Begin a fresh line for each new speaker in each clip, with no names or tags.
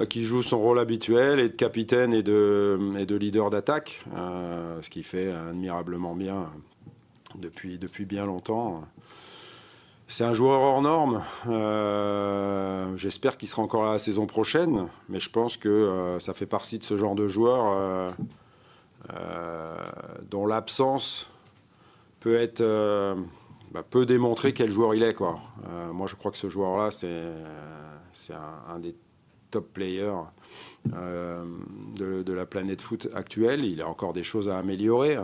Qui joue son rôle habituel et de capitaine et de leader d'attaque, ce qu'il fait admirablement bien depuis bien longtemps. C'est un joueur hors norme. J'espère qu'il sera encore là la saison prochaine, mais je pense que ça fait partie de ce genre de joueur dont l'absence peut démontrer quel joueur il est, quoi. Moi, je crois que ce joueur-là, c'est un des top players de la planète foot actuelle. Il a encore des choses à améliorer.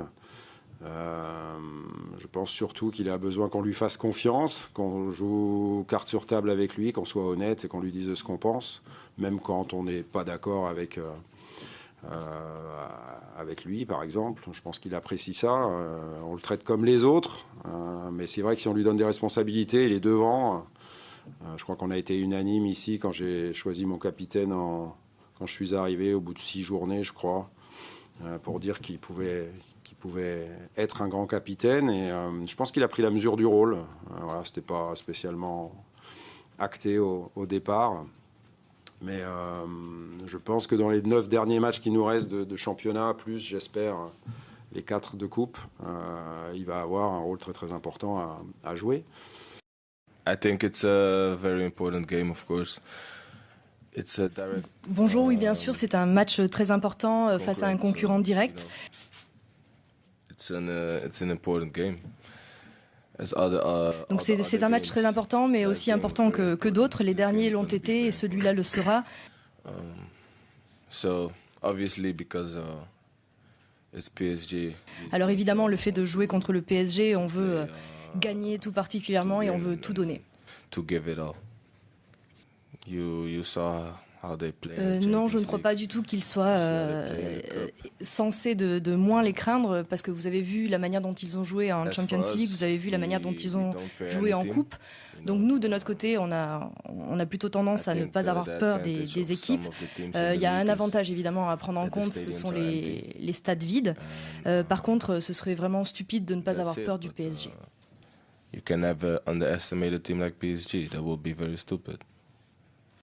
Je pense surtout qu'il a besoin qu'on lui fasse confiance, qu'on joue carte sur table avec lui, qu'on soit honnête et qu'on lui dise ce qu'on pense, même quand on n'est pas d'accord avec lui, par exemple. Je pense qu'il apprécie ça. On le traite comme les autres, mais c'est vrai que si on lui donne des responsabilités, il est devant. Je crois qu'on a été unanime ici quand j'ai choisi mon capitaine quand je suis arrivé au bout de 6 journées, je crois, pour dire qu'il pouvait être un grand capitaine. Et je pense qu'il a pris la mesure du rôle. Voilà, c'était pas spécialement acté au départ. Mais je pense que dans les 9 derniers matchs qui nous restent de championnat, plus j'espère les 4 de coupe, il va avoir un rôle très très important à jouer.
I think it's a very important game, of course.
Bonjour, oui, bien sûr, c'est un match très important face à un concurrent direct.
It's an important game.
Donc c'est un match très important, mais aussi important que d'autres. Les derniers l'ont été et celui-là le sera.
So obviously because it's PSG.
Alors évidemment, le fait de jouer contre le PSG, on veut gagner tout particulièrement et on veut tout donner.
To give it all. You saw how they play.
Non, je ne crois pas du tout qu'il soit censé de moins les craindre, parce que vous avez vu la manière dont ils ont joué en Champions League, vous avez vu la manière dont ils ont joué en coupe. Donc nous, de notre côté, on a plutôt tendance à ne pas avoir peur des équipes. Il y a un avantage évidemment à prendre en compte, ce sont les stades vides. Par contre, ce serait vraiment stupide de ne pas avoir peur du PSG.
You can never underestimate a team like PSG. That would be very stupid.